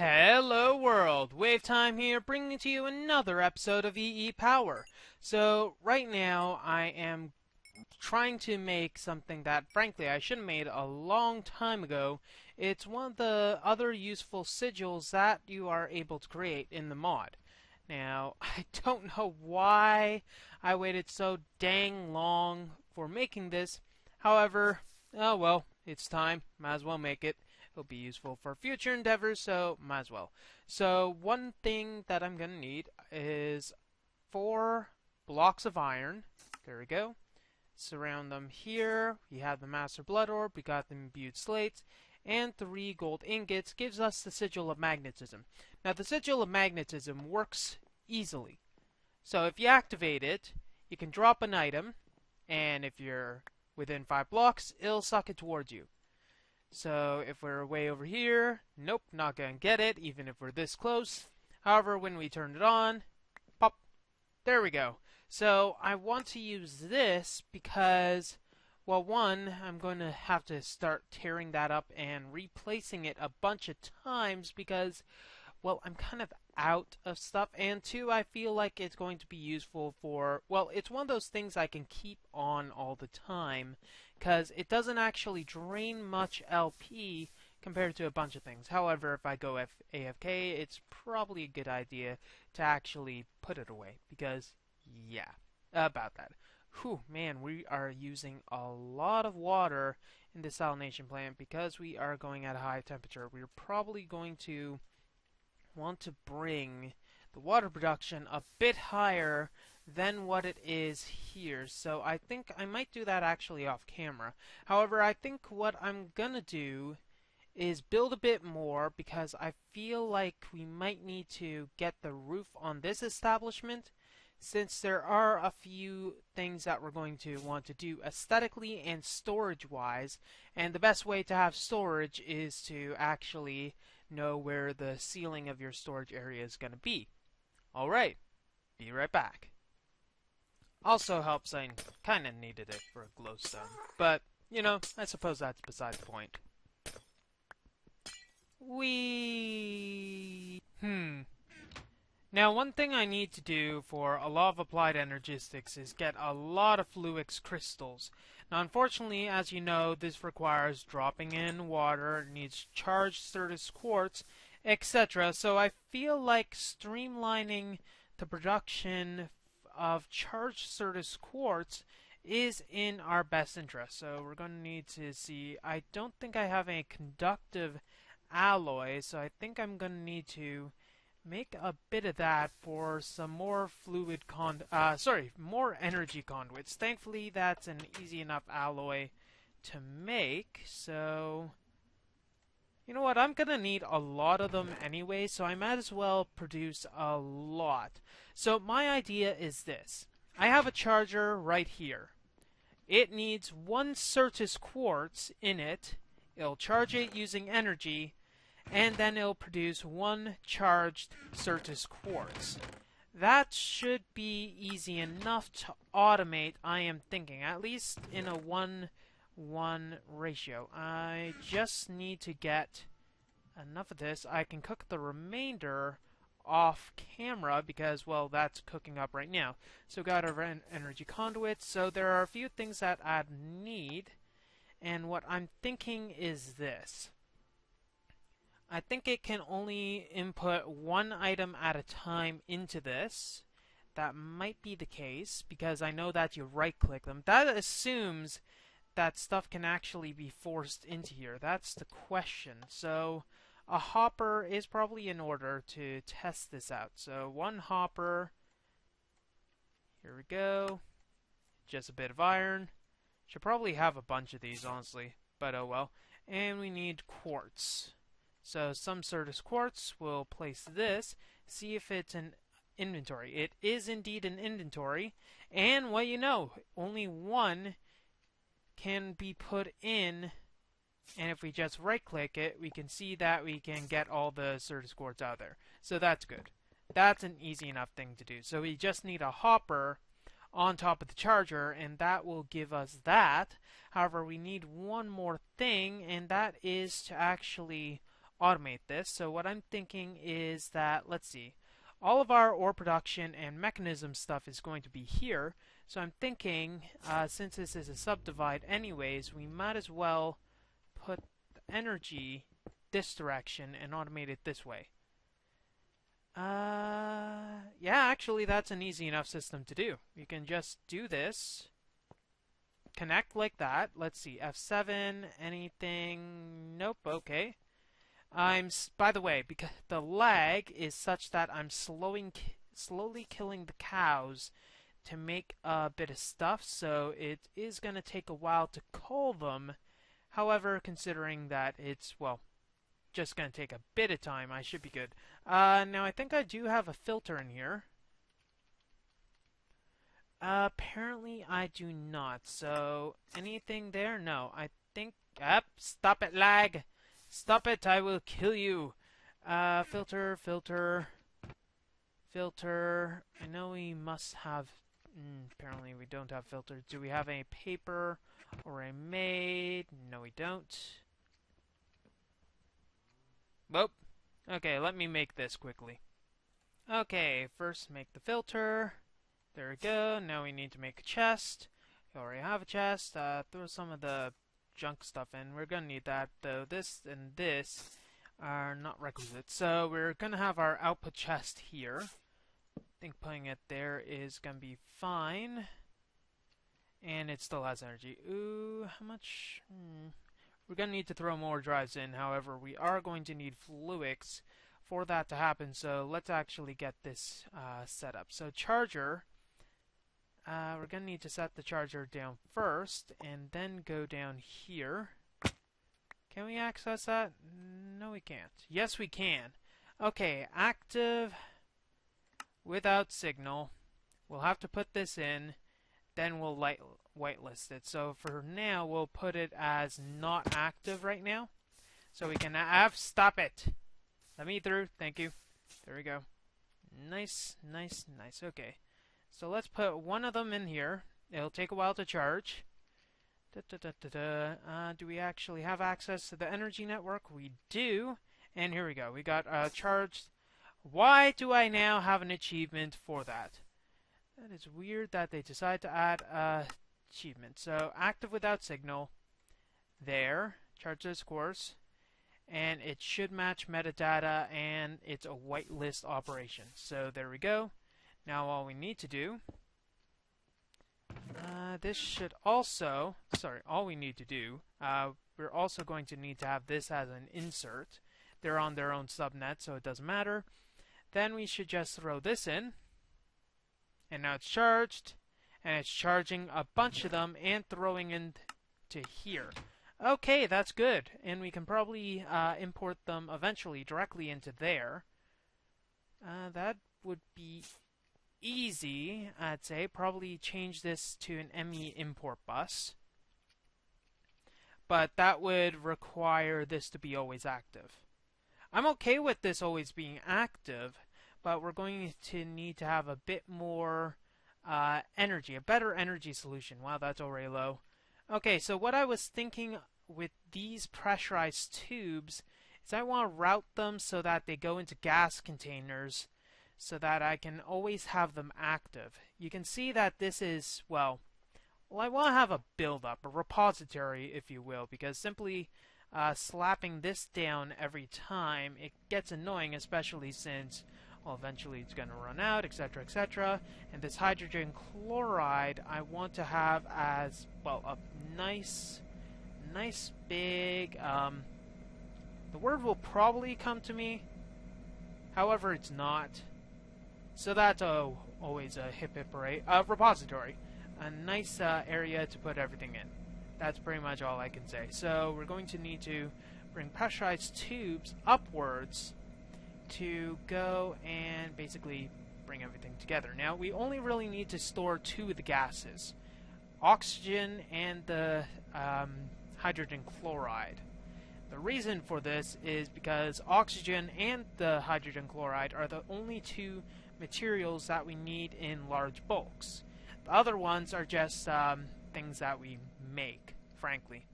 Hello world, WayofTime here, bringing to you another episode of EEPower. So right now I am trying to make something that frankly I should have made a long time ago. It's one of the other useful sigils that you are able to create in the mod. Now, I don't know why I waited so dang long for making this. However, oh well, it's time, might as well make it. It'll be useful for future endeavors, so might as well. So one thing that I'm going to need is 4 blocks of iron. There we go. Surround them here. We have the Master Blood Orb, we got the imbued slates, and 3 gold ingots gives us the Sigil of Magnetism. Now the Sigil of Magnetism works easily. So if you activate it, you can drop an item, and if you're within 5 blocks, it'll suck it towards you. So if we're way over here, nope, not gonna get it, even if we're this close. However, when we turn it on, pop, there we go. So I want to use this because, well, one, I'm going to have to start tearing that up and replacing it a bunch of times because, well, I'm kind of out of stuff, and 2, I feel like it's going to be useful for, well, it's one of those things I can keep on all the time, because it doesn't actually drain much LP compared to a bunch of things. However, if I go AFK, it's probably a good idea to actually put it away, because, yeah, about that. Whew, man, we are using a lot of water in this salination plant because we are going at a high temperature. We're probably going to want to bring the water production a bit higher than what it is here. So I think I might do that actually off camera. However, I think what I'm gonna do is build a bit more because I feel like we might need to get the roof on this establishment since there are a few things that we're going to want to do aesthetically and storage wise, and the best way to have storage is to actually know where the ceiling of your storage area is going to be. Alright, be right back. Also helps I kind of needed it for a glowstone, but, you know, I suppose that's beside the point. Now, one thing I need to do for a lot of applied energistics is get a lot of Fluix crystals. Now, unfortunately, as you know, this requires dropping in water, needs charged Certus quartz, etc. So I feel like streamlining the production of charged Certus quartz is in our best interest. So we're going to need to see, I don't think I have a conductive alloy, so I think I'm going to need to make a bit of that for some more more energy conduits. Thankfully, that's an easy enough alloy to make, so you know what, I'm gonna need a lot of them anyway, so I might as well produce a lot. So my idea is this. I have a charger right here. It needs 1 Certus quartz in it. It'll charge it using energy, and then it'll produce 1 charged Certus quartz. That should be easy enough to automate, I am thinking, at least in a 1:1 ratio. I just need to get enough of this. I can cook the remainder off camera because, well, that's cooking up right now. So got our energy conduits. So there are a few things that I'd need, and what I'm thinking is this. I think it can only input 1 item at a time into this. That might be the case, because I know that you right-click them. That assumes that stuff can actually be forced into here. That's the question. So a hopper is probably in order to test this out. So 1 hopper. Here we go. Just a bit of iron. Should probably have a bunch of these, honestly, but oh well. And we need quartz. So some Certus quartz, we'll place this, see if it's an inventory. It is indeed an inventory, and well, you know, only 1 can be put in, and if we just right click it, we can see that we can get all the Certus quartz out there. So that's good. That's an easy enough thing to do. So we just need a hopper on top of the charger, and that will give us that. However, we need one more thing, and that is to actually automate this. So what I'm thinking is that, let's see, all of our ore production and mechanism stuff is going to be here. So I'm thinking, since this is a subdivide anyways, we might as well put the energy this direction and automate it this way. Yeah, actually that's an easy enough system to do. You can just do this, connect like that. Let's see, F7, anything? Nope, okay. By the way, because the lag is such that I'm slowly killing the cows to make a bit of stuff, so it is going to take a while to cull them. However, considering that it's, well, just going to take a bit of time, I should be good. Now I think I do have a filter in here. Apparently I do not, so anything there? No, I think... stop it, lag! Stop it, I will kill you! Filter, filter, filter. I know we must have... apparently we don't have filters. Do we have any paper or a maid? No, we don't. Whoop. Okay, let me make this quickly. Okay, first make the filter. There we go. Now we need to make a chest. We already have a chest. Throw some of the junk stuff in. We're gonna need that, though. This and this are not requisite. So we're gonna have our output chest here. I think putting it there is gonna be fine. And it still has energy. Ooh, how much? We're gonna need to throw more drives in. However, we are going to need fluids for that to happen. So let's actually get this set up. So charger. We're going to need to set the charger down first, and then go down here. Can we access that? No, we can't. Yes, we can. Okay, active without signal. We'll have to put this in, then we'll whitelist it. So for now, we'll put it as not active right now. So we can have... Stop it! Let me through. Thank you. There we go. Nice, nice, nice. Okay. So let's put one of them in here. It'll take a while to charge. Do we actually have access to the energy network? We do. And here we go. We got charged. Why do I now have an achievement for that? That is weird that they decide to add achievement. So active without signal. There. Charge this course. And it should match metadata, and it's a whitelist operation. So there we go. Now all we need to do, this should also, all we need to do, we're also going to need to have this as an insert. They're on their own subnet, so it doesn't matter. Then we should just throw this in, and now it's charged, and it's charging a bunch of them and throwing into here. Okay, that's good, and we can probably import them eventually directly into there. That would be easy, I'd say. Probably change this to an ME import bus. But that would require this to be always active. I'm okay with this always being active, but we're going to need to have a bit more energy, a better energy solution. Wow, that's already low. Okay, so what I was thinking with these pressurized tubes is I want to route them so that they go into gas containers, so that I can always have them active. You can see that this is, well, I want to have a build-up, a repository, if you will, because simply slapping this down every time, it gets annoying, especially since, well, eventually it's going to run out, etc., etc. And this hydrogen chloride, I want to have as, well, a nice big, the word will probably come to me, however, it's not. So that's always a hip hooray. Repository. A nice area to put everything in. That's pretty much all I can say. So we're going to need to bring pressurized tubes upwards to go and basically bring everything together. Now, we only really need to store two of the gases. Oxygen and the hydrogen chloride. The reason for this is because oxygen and the hydrogen chloride are the only two materials that we need in large bulks. The other ones are just things that we make, frankly.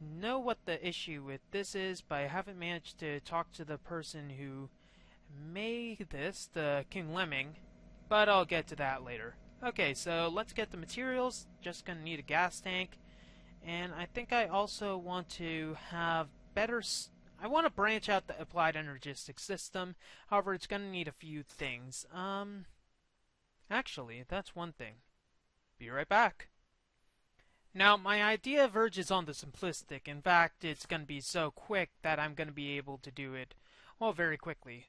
know what the issue with this is, but I haven't managed to talk to the person who made this, the King Lemming, but I'll get to that later. Okay, so let's get the materials. Just gonna need a gas tank, and I think I also want to have better... I want to branch out the applied energistic system. However, it's gonna need a few things. Actually, that's one thing. Be right back. Now, my idea verges on the simplistic. In fact, it's going to be so quick that I'm going to be able to do it, well, very quickly.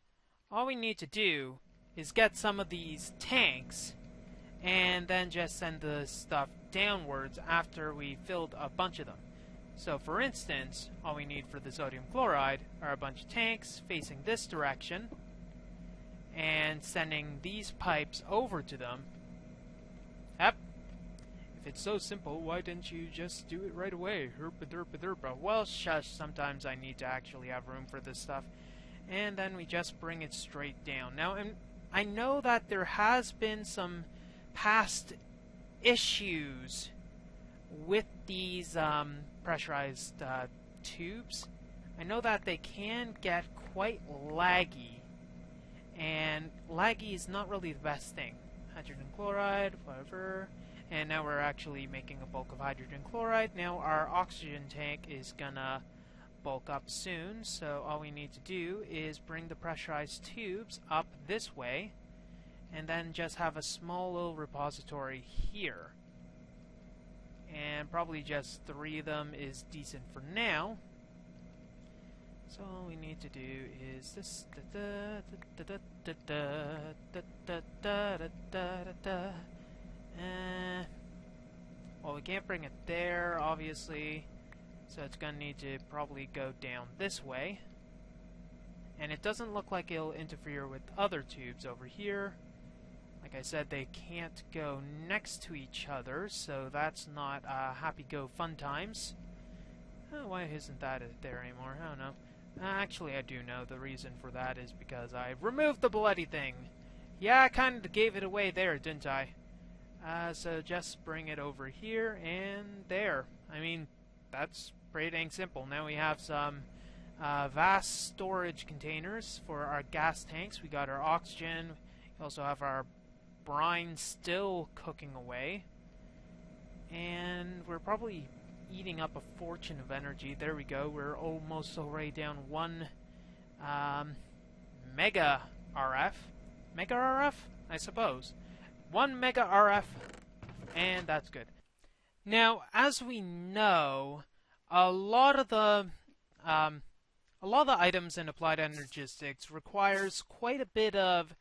All we need to do is get some of these tanks and then just send the stuff downwards after we filled a bunch of them. So, for instance, all we need for the sodium chloride are a bunch of tanks facing this direction and sending these pipes over to them. Yep. If it's so simple, why didn't you just do it right away? Herpa-derpa-derpa. Well, shush, sometimes I need to actually have room for this stuff. And then we just bring it straight down. Now, I know that there has been some past issues with these pressurized tubes. I know that they can get quite laggy. And laggy is not really the best thing. Hydrogen chloride, whatever. And now we're actually making a bulk of hydrogen chloride. Now our oxygen tank is gonna bulk up soon, so all we need to do is bring the pressurized tubes up this way, and then just have a small little repository here. And probably just 3 of them is decent for now. So all we need to do is this. Well, we can't bring it there, obviously, so it's going to need to probably go down this way. And it doesn't look like it'll interfere with other tubes over here. Like I said, they can't go next to each other, so that's not happy go fun times. Why isn't that there anymore? I don't know. Actually, I do know the reason for that is because I removed the bloody thing. Yeah, I kind of gave it away there, didn't I? So just bring it over here and there. I mean, that's pretty dang simple. Now we have some vast storage containers for our gas tanks. We got our oxygen. We also have our brine still cooking away. And we're probably eating up a fortune of energy. There we go. We're almost already down 1 mega RF. Mega RF? I suppose. 1 mega RF, and that's good. Now, as we know, a lot of the items in applied energistics requires quite a bit of,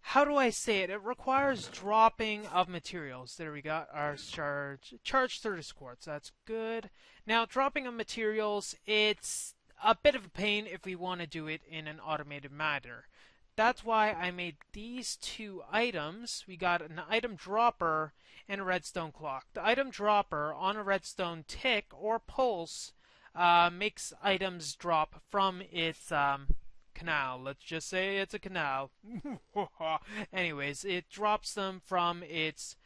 how do I say it? It requires dropping of materials. There we got our charge 30 quartz. That's good. Now, dropping of materials, it's a bit of a pain if we want to do it in an automated manner. That's why I made these 2 items. We got an item dropper and a redstone clock. The item dropper on a redstone tick or pulse makes items drop from its canal. Let's just say it's a canal. Anyways, it drops them from its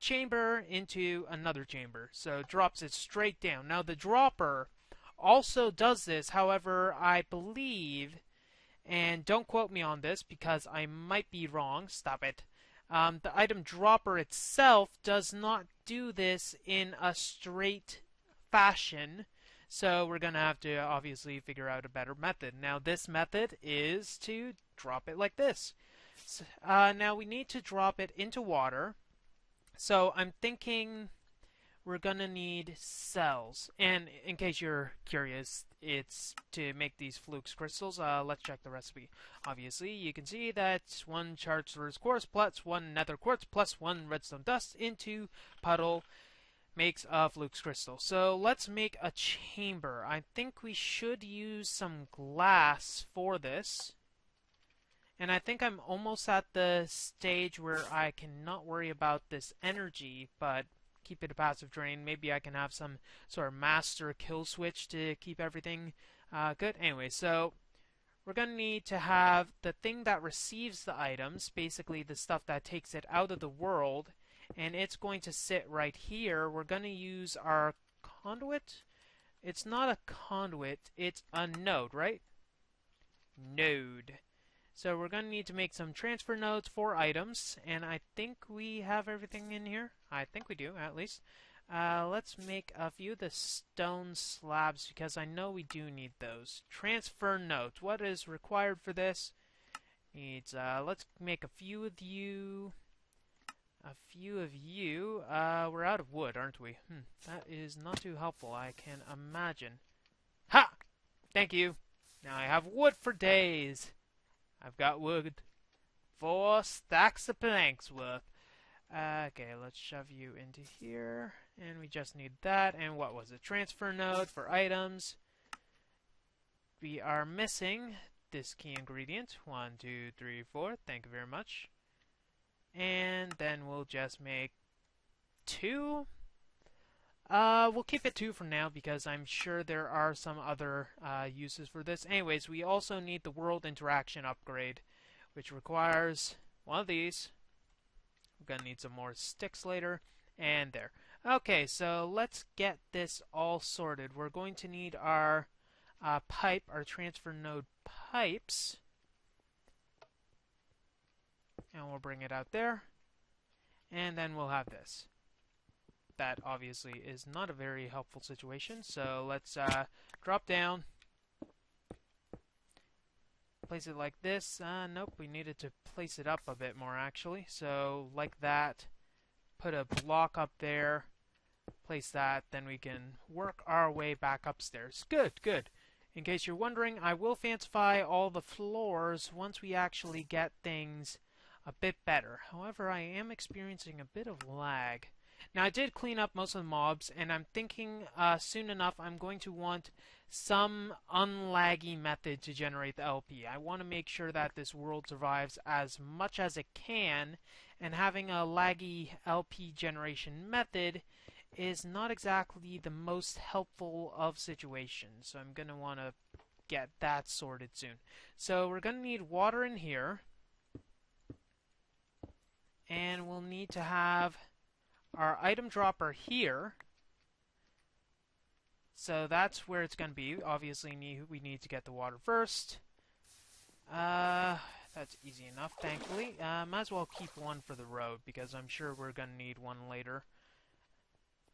chamber into another chamber. So it drops it straight down. Now the dropper also does this. However, I believe... and don't quote me on this because I might be wrong. Stop it. The item dropper itself does not do this in a straight fashion. So we're going to have to obviously figure out a better method. Now this method is to drop it like this. So, now we need to drop it into water. So I'm thinking we're going to need cells. And in case you're curious, it's to make these flukes crystals. Let's check the recipe. Obviously, you can see that 1 charged quartz plus 1 nether quartz plus 1 redstone dust into puddle makes a flukes crystal. So let's make a chamber. I think we should use some glass for this. And I think I'm almost at the stage where I cannot worry about this energy, but keep it a passive drain. Maybe I can have some sort of master kill switch to keep everything good. Anyway, so we're going to need to have the thing that receives the items, basically the stuff that takes it out of the world, and it's going to sit right here. We're going to use our conduit. It's not a conduit, it's a node, right? Node. So we're going to need to make some transfer nodes for items, and I think we have everything in here. I think we do, at least. Let's make a few of the stone slabs, because I know we do need those. Transfer nodes. What is required for this? Needs, let's make a few of you. A few of you. We're out of wood, aren't we? That is not too helpful, I can imagine. Ha! Thank you. Now I have wood for days. I've got wood. 4 stacks of planks worth. Okay, let's shove you into here. And we just need that. And what was it? Transfer node for items. We are missing this key ingredient. 1, 2, 3, 4. Thank you very much. And then we'll just make 2. We'll keep it 2 for now because I'm sure there are some other uses for this. Anyways, we also need the world interaction upgrade, which requires one of these. We're gonna need some more sticks later, and there. Okay, so let's get this all sorted. We're going to need our pipe, our transfer node pipes, and we'll bring it out there, and then we'll have this. That obviously is not a very helpful situation, so let's drop down, place it like this. Nope, we needed to place it up a bit more actually, so like that. Put a block up there, place that, then we can work our way back upstairs. Good, good. In case you're wondering, I will fancify all the floors once we actually get things a bit better. However, I am experiencing a bit of lag. Now, I did clean up most of the mobs, and I'm thinking soon enough I'm going to want some unlaggy method to generate the LP. I want to make sure that this world survives as much as it can, and having a laggy LP generation method is not exactly the most helpful of situations. So I'm going to want to get that sorted soon. So we're going to need water in here, and we'll need to have our item dropper here. So that's where it's going to be. Obviously, we need to get the water first. That's easy enough, thankfully. Might as well keep one for the road, because I'm sure we're going to need one later.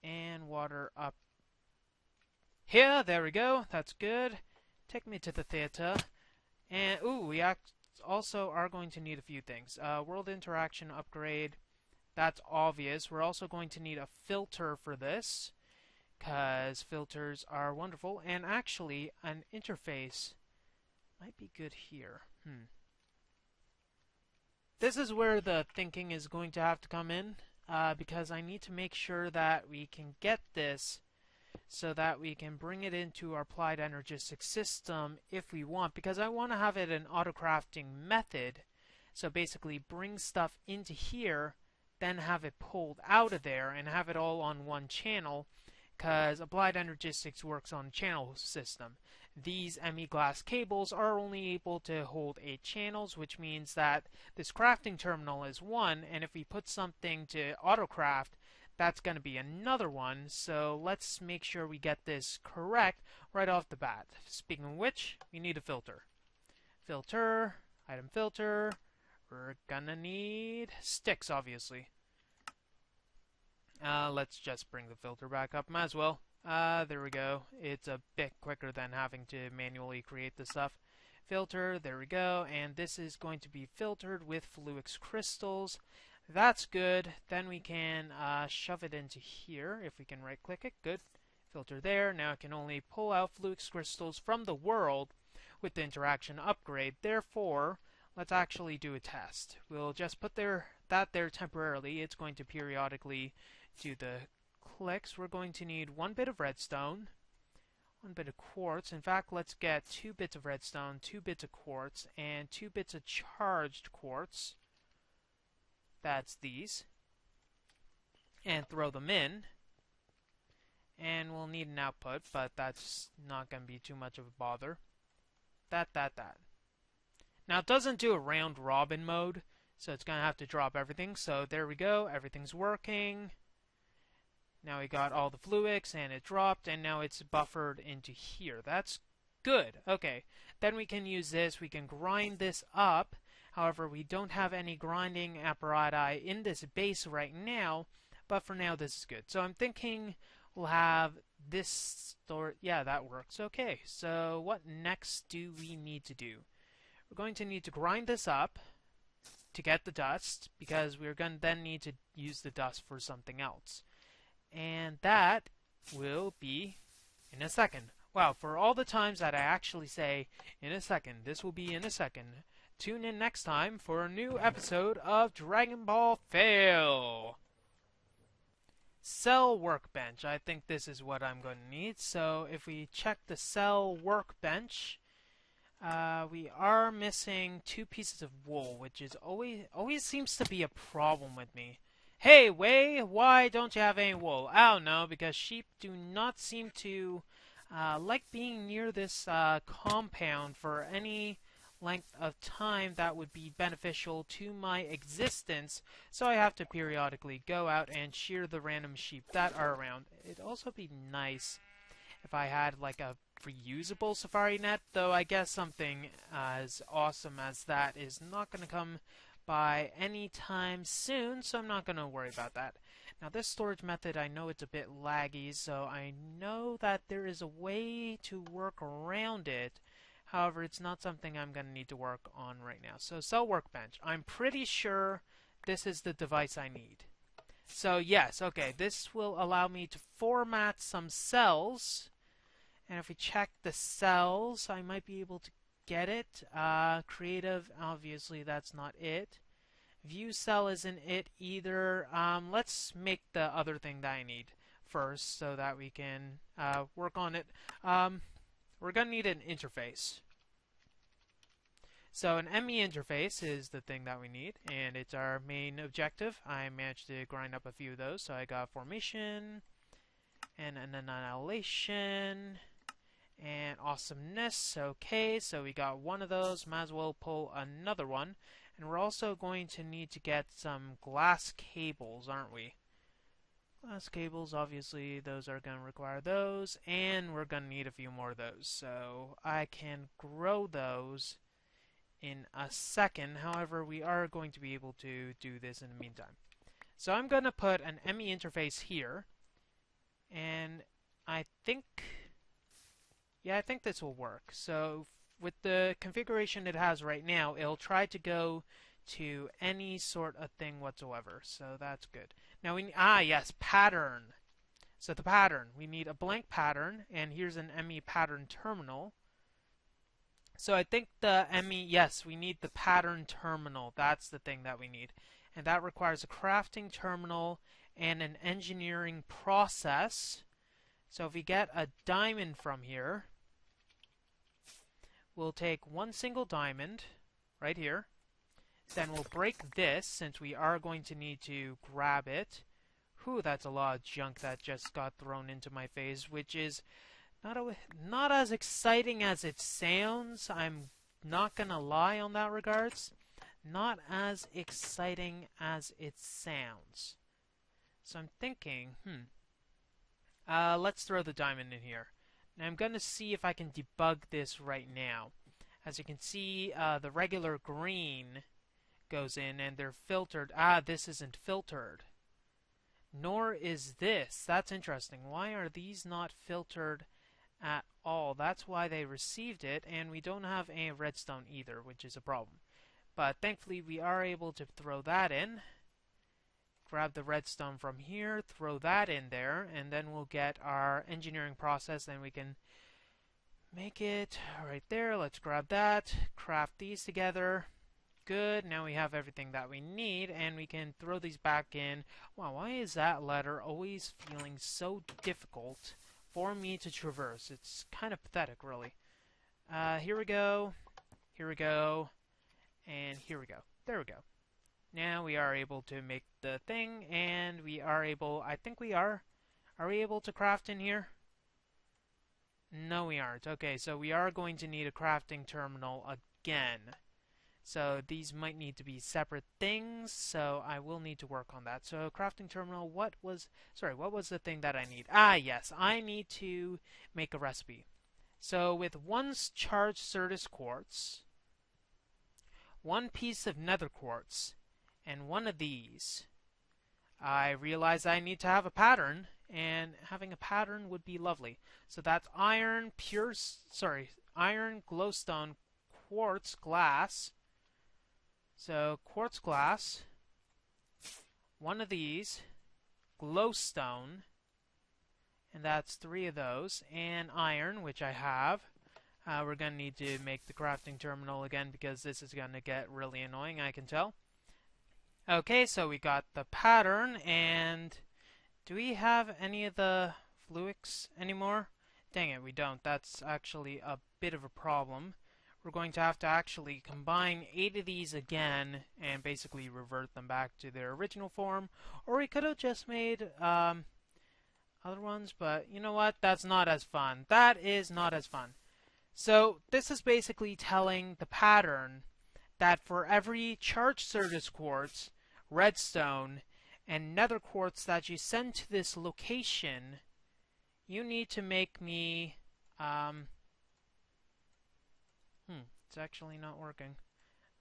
And water up here. There we go. That's good. Take me to the theater. And, ooh, we also are going to need a few things. World interaction upgrade. That's obvious. We're also going to need a filter for this, because filters are wonderful. And actually, an interface might be good here. This is where the thinking is going to have to come in, because I need to make sure that we can get this so that we can bring it into our applied energistic system if we want, because I want to have it an autocrafting method. So basically bring stuff into here, then have it pulled out of there and have it all on one channel, because applied energistics works on a channel system. These ME glass cables are only able to hold 8 channels, which means that this crafting terminal is 1, and if we put something to autocraft, that's going to be another one. So let's make sure we get this correct right off the bat. Speaking of which, we need a filter. Filter, item filter. We're gonna need sticks, obviously. Let's just bring the filter back up. Might as well. There we go. It's a bit quicker than having to manually create the stuff. Filter, there we go. And this is going to be filtered with Fluix crystals. That's good. Then we can shove it into here if we can right click it. Good. Filter there. Now I can only pull out Fluix crystals from the world with the interaction upgrade. Therefore, let's actually do a test. We'll just put that there temporarily. It's going to periodically do the clicks. We're going to need 1 bit of redstone, 1 bit of quartz. In fact, let's get 2 bits of redstone, 2 bits of quartz, and 2 bits of charged quartz. That's these. And throw them in. And we'll need an output, but that's not going to be too much of a bother. That. Now, it doesn't do a round robin mode, so it's going to have to drop everything. So there we go. Everything's working. Now we got all the fluids and it dropped, and now it's buffered into here. That's good. Okay, then we can use this. We can grind this up. However, we don't have any grinding apparatus in this base right now, but for now this is good. So I'm thinking we'll have this store. Yeah, that works. Okay, so what next do we need to do? We're going to need to grind this up to get the dust, because we're going to then need to use the dust for something else. And that will be in a second. Wow, for all the times that I actually say in a second, this will be in a second. Tune in next time for a new episode of Dragon Ball Fail. Cell workbench. I think this is what I'm going to need. So if we check the cell workbench, we are missing 2 pieces of wool, which is always seems to be a problem with me. Hey, Way, why don't you have any wool? I don't know, because sheep do not seem to like being near this compound for any length of time that would be beneficial to my existence, so I have to periodically go out and shear the random sheep that are around. It'd also be nice if I had like a reusable safari net, though I guess something as awesome as that is not going to come by any time soon, so I'm not going to worry about that. Now this storage method, I know it's a bit laggy, so I know that there is a way to work around it. However, it's not something I'm going to need to work on right now. So cell workbench. I'm pretty sure this is the device I need. So yes, okay, this will allow me to format some cells. And if we check the cells, I might be able to get it. Creative, obviously that's not it. View cell isn't it either. Let's make the other thing that I need first so that we can work on it. We're going to need an interface. So an ME interface is the thing that we need, and it's our main objective. I managed to grind up a few of those, so I got formation, and an annihilation, and awesomeness. Okay, so we got one of those. Might as well pull another one. And we're also going to need to get some glass cables, aren't we? Glass cables, obviously, those are going to require those, and we're going to need a few more of those. So I can grow those in a second. However, we are going to be able to do this in the meantime. So I'm going to put an ME interface here, and I think this will work. So with the configuration it has right now, it'll try to go to any sort of thing whatsoever. So that's good. Now yes, pattern. So the pattern, we need a blank pattern, and here's an ME pattern terminal. So I think the ME, yes, we need the pattern terminal. That's the thing that we need. And that requires a crafting terminal and an engineering process. So if we get a diamond from here, we'll take one single diamond right here. Then we'll break this, since we are going to need to grab it. Whew, that's a lot of junk that just got thrown into my face, which is not as exciting as it sounds. I'm not gonna lie on that regards. Not as exciting as it sounds. So I'm thinking, let's throw the diamond in here. Now I'm gonna see if I can debug this right now. As you can see, the regular green goes in and they're filtered. This isn't filtered. Nor is this. That's interesting. Why are these not filtered at all? That's why they received it, and we don't have any redstone either, which is a problem. But thankfully we are able to throw that in. Grab the redstone from here, throw that in there, and then we'll get our engineering process, and we can make it right there. Let's grab that, craft these together. Good, now we have everything that we need, and we can throw these back in. Wow, why is that ladder always feeling so difficult for me to traverse? It's kind of pathetic, really. Here we go, and here we go. There we go. Now we are able to make the thing, and we are able, I think we are we able to craft in here? No, we aren't. Okay, so we are going to need a crafting terminal again. So these might need to be separate things, so I will need to work on that. So crafting terminal, what was the thing that I need? Ah, yes, I need to make a recipe. So with one charged Certus quartz, one piece of nether quartz, and one of these, I realize I need to have a pattern, and having a pattern would be lovely. So that's iron, iron, glowstone, quartz, glass. So quartz glass, one of these, glowstone, and that's 3 of those, and iron, which I have. We're going to need to make the crafting terminal again because this is going to get really annoying, I can tell. Okay, so we got the pattern, and do we have any of the fluix anymore? Dang it, we don't. That's actually a bit of a problem. We're going to have to actually combine 8 of these again and basically revert them back to their original form. Or we could have just made other ones, but you know what? That's not as fun. That is not as fun. So this is basically telling the pattern that for every charged Certus quartz, redstone, and nether quartz that you send to this location, you need to make me it's actually not working.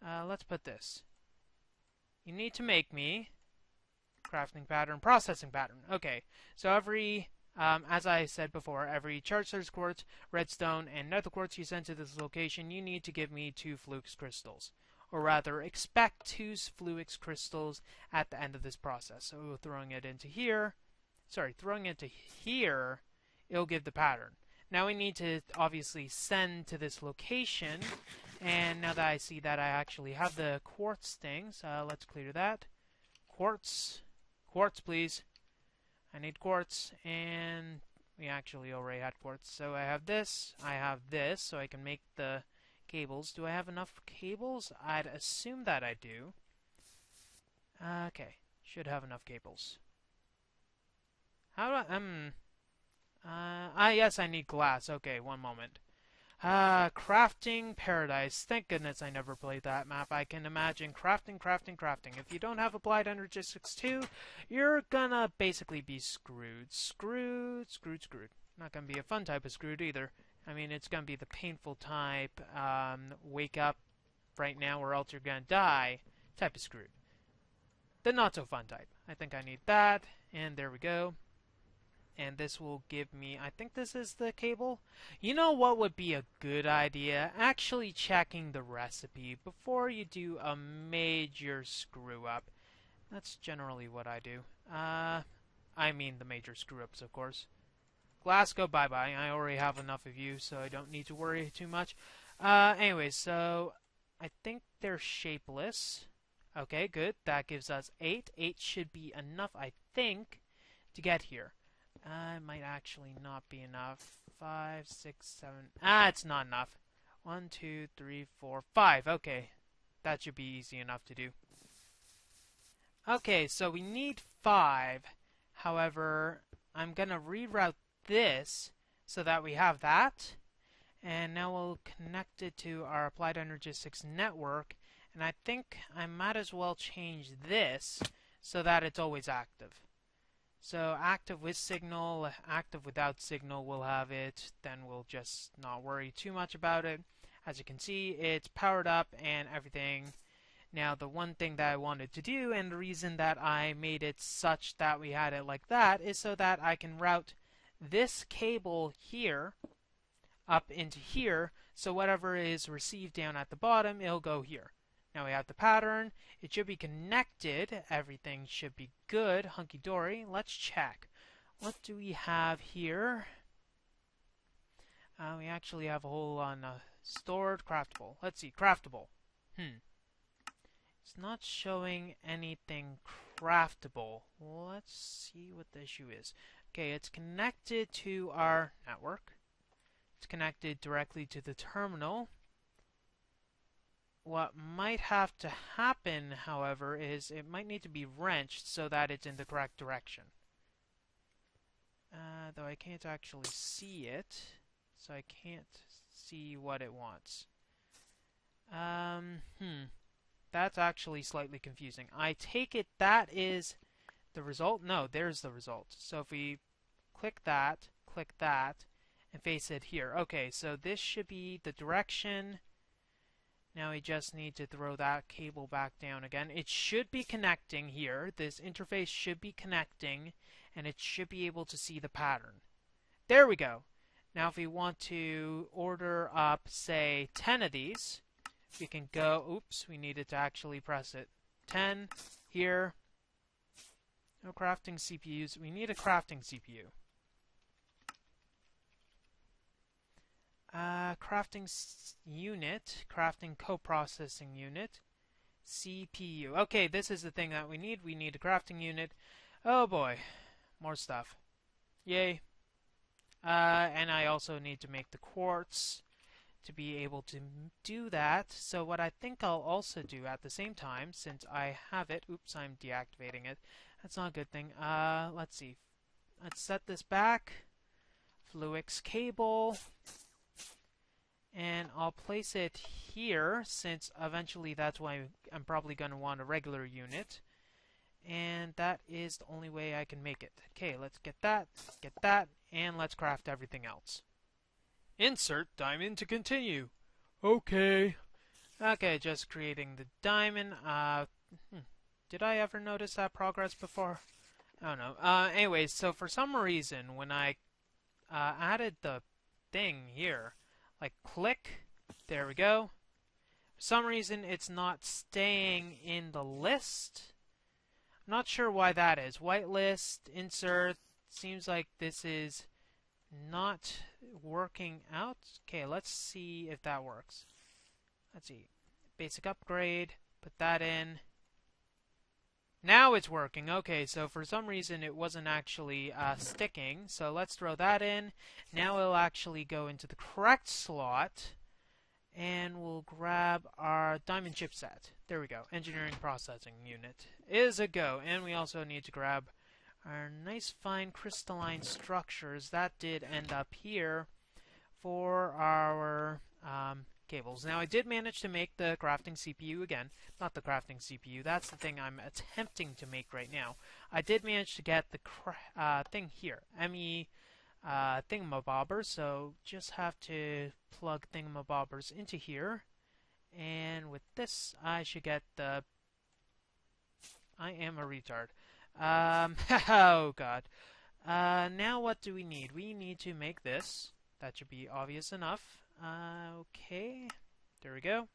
Let's put this. You need to make me crafting pattern, processing pattern. Okay, so every, as I said before, every charged Certus quartz, redstone, and nether quartz you send to this location, you need to give me 2 fluix crystals. Or rather, expect 2 fluix crystals at the end of this process. So throwing it into here, it'll give the pattern. Now we need to obviously send to this location, and now that I see that I actually have the quartz things, let's clear that. Quartz, please. I need quartz, and we actually already had quartz. So I have this, so I can make the cables. Do I have enough cables? I'd assume that I do. Okay, should have enough cables. How do I, yes, I need glass. Okay, one moment. Crafting Paradise. Thank goodness I never played that map. I can imagine crafting. If you don't have Applied Energistics 2, you're gonna basically be screwed. Screwed. Not gonna be a fun type of screwed either. I mean, it's gonna be the painful type, wake up right now or else you're gonna die type of screwed. The not so fun type. I think I need that, and there we go. And this will give me, I think this is the cable. You know what would be a good idea? Actually checking the recipe before you do a major screw up. That's generally what I do. I mean the major screw ups, of course. Glass, go bye-bye. I already have enough of you, so I don't need to worry too much. Anyways, so I think they're shapeless. Okay, good. That gives us 8. 8 should be enough, I think, to get here. It might actually not be enough. 5, 6, 7. It's not enough. 1, 2, 3, 4, 5. Okay, that should be easy enough to do. Okay, so we need 5. However, I'm going to reroute this so that we have that. And now we'll connect it to our Applied Energistics network. And I think I might as well change this so that it's always active. So active with signal, active without signal, we'll have it. Then we'll just not worry too much about it. As you can see, it's powered up and everything. Now the one thing that I wanted to do, and the reason that I made it such that we had it like that, is so that I can route this cable here up into here, so whatever is received down at the bottom, it'll go here. Now we have the pattern. It should be connected. Everything should be good. Hunky-dory. Let's check. What do we have here? We actually have a whole on stored craftable. Let's see. Craftable. It's not showing anything craftable. Let's see what the issue is. Okay, it's connected to our network. It's connected directly to the terminal. What might have to happen, however, is it might need to be wrenched so that it's in the correct direction. Though I can't actually see it, so I can't see what it wants. Um, hmm. That's actually slightly confusing. I take it that is the result? No, there's the result. So if we click that, and face it here. Okay, so this should be the direction. Now we just need to throw that cable back down again. It should be connecting here. This interface should be connecting, and it should be able to see the pattern. There we go. Now if we want to order up, say, 10 of these, we can go, oops, we needed to actually press it. 10 here. No crafting CPUs. We need a crafting CPU. Crafting unit, crafting coprocessing unit, CPU. Okay, this is the thing that we need. We need a crafting unit. Oh boy, more stuff. Yay. And I also need to make the quartz to be able to do that. So what I think I'll also do at the same time, since I have it, oops, I'm deactivating it. That's not a good thing. Let's see. Let's set this back. Fluix cable. And I'll place it here, since eventually that's why I'm probably going to want a regular unit. And that is the only way I can make it. Okay, let's get that, and let's craft everything else. Insert diamond to continue. Okay. Okay, just creating the diamond. Did I ever notice that progress before? I don't know. Anyways, so for some reason, when I added the thing here, like click, there we go. For some reason, it's not staying in the list. I'm not sure why that is. Whitelist, insert, seems like this is not working out. Okay, let's see if that works. Let's see. Basic upgrade, put that in. Now it's working. Okay, so for some reason it wasn't actually sticking. So let's throw that in. Now it'll actually go into the correct slot. And we'll grab our diamond chipset. There we go. Engineering processing unit is a go. And we also need to grab our nice fine crystalline structures. That did end up here for our cables. Now I did manage to make the crafting CPU again. Not the crafting CPU. That's the thing I'm attempting to make right now. I did manage to get the thing here. ME thingamabobbers, so just have to plug thingamabobbers into here, and with this I should get the... I am a retard. Oh god. Now what do we need? We need to make this. That should be obvious enough. Okay, there we go.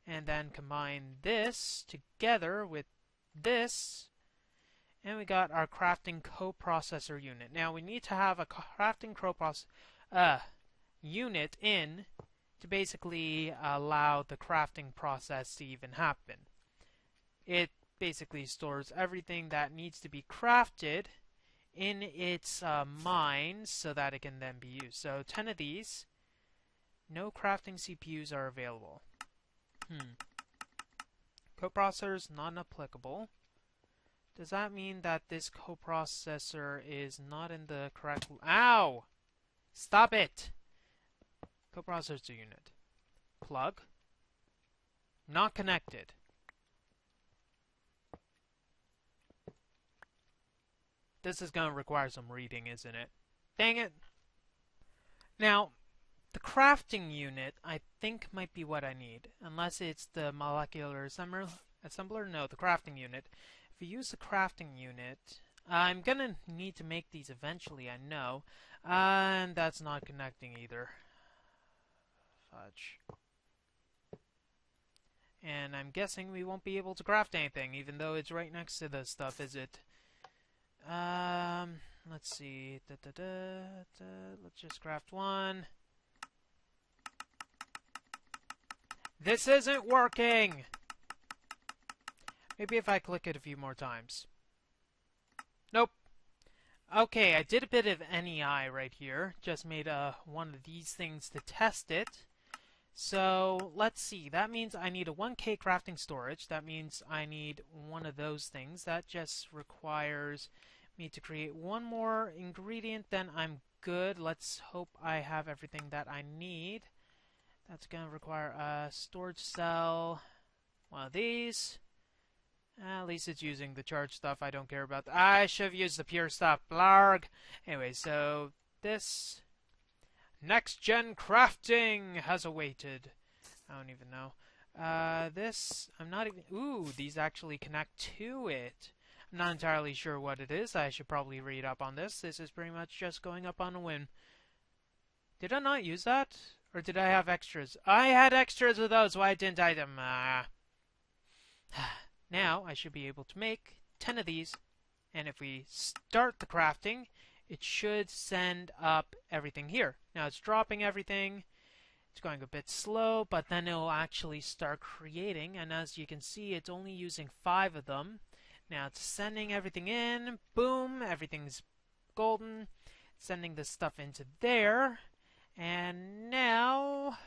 And then combine this together with this, and we got our crafting coprocessor unit. Now we need to have a crafting unit in to basically allow the crafting process to even happen. It basically stores everything that needs to be crafted in its mines so that it can then be used. So 10 of these. No crafting CPUs are available. Coprocessors not applicable. Does that mean that this coprocessor is not in the correct... Ow! Stop it! Coprocessor unit. Plug. Not connected. This is going to require some reading, isn't it? Dang it! Now, the crafting unit, I think, might be what I need. Unless it's the molecular assembler? No, the crafting unit. If we use the crafting unit, I'm going to need to make these eventually, I know. And that's not connecting either. Fudge. And I'm guessing we won't be able to craft anything, even though it's right next to the stuff, is it? Let's see. Let's just craft one. This isn't working! Maybe if I click it a few more times. Nope. Okay, I did a bit of NEI right here. Just made one of these things to test it. So, let's see. That means I need a 1K crafting storage. That means I need one of those things. That just requires me to create one more ingredient, then I'm good. Let's hope I have everything that I need. That's going to require a storage cell. One of these. At least it's using the charged stuff. I don't care about that. I should have used the pure stuff. Blarg. Anyway, so this next-gen crafting has awaited. I don't even know. This, I'm not even... Ooh, these actually connect to it. I'm not entirely sure what it is. I should probably read up on this. This is pretty much just going up on a whim. Did I not use that? Or did I have extras? I had extras of those. Why didn't I them? Now, I should be able to make 10 of these. And if we start the crafting, it should send up everything here. Now, it's dropping everything. It's going a bit slow, but then it'll actually start creating. And as you can see, it's only using 5 of them. Now, it's sending everything in. Boom, everything's golden. Sending this stuff into there. And now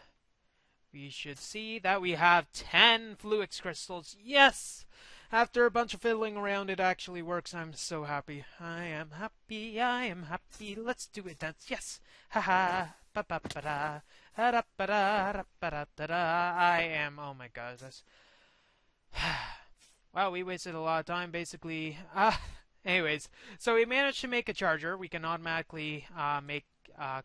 we should see that we have 10 Fluix crystals. Yes! After a bunch of fiddling around, it actually works. I'm so happy. I am happy. I am happy. Let's do it. Dance. Yes! Haha. Ba ba ba da. Ha da ba da. Da ba da da da. I am. Oh my god. That's. Wow, we wasted a lot of time basically. Anyways, so we managed to make a charger. We can automatically make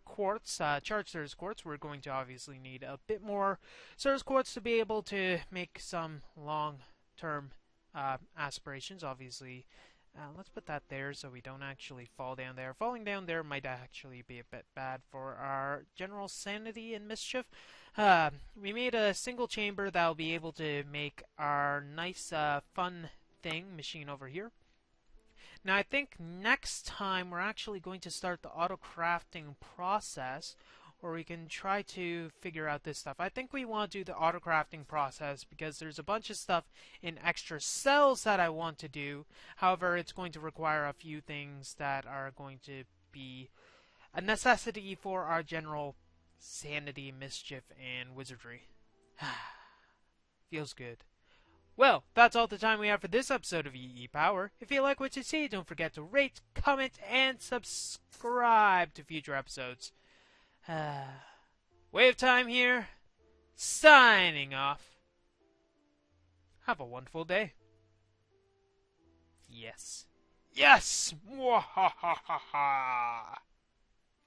quartz, charge Ceres quartz. We're going to obviously need a bit more Ceres quartz to be able to make some long-term aspirations. Obviously, let's put that there so we don't actually fall down there. Falling down there might actually be a bit bad for our general sanity and mischief. We made a single chamber that will be able to make our nice, fun thing machine over here. Now, I think next time we're actually going to start the auto-crafting process, or we can try to figure out this stuff. I think we want to do the auto-crafting process because there's a bunch of stuff in extra cells that I want to do. However, it's going to require a few things that are going to be a necessity for our general sanity, mischief, and wizardry. Feels good. Well, that's all the time we have for this episode of EEPower. If you like what you see, don't forget to rate, comment, and subscribe to future episodes. WayofTime here, signing off. Have a wonderful day. Yes. Yes! Mwahahaha!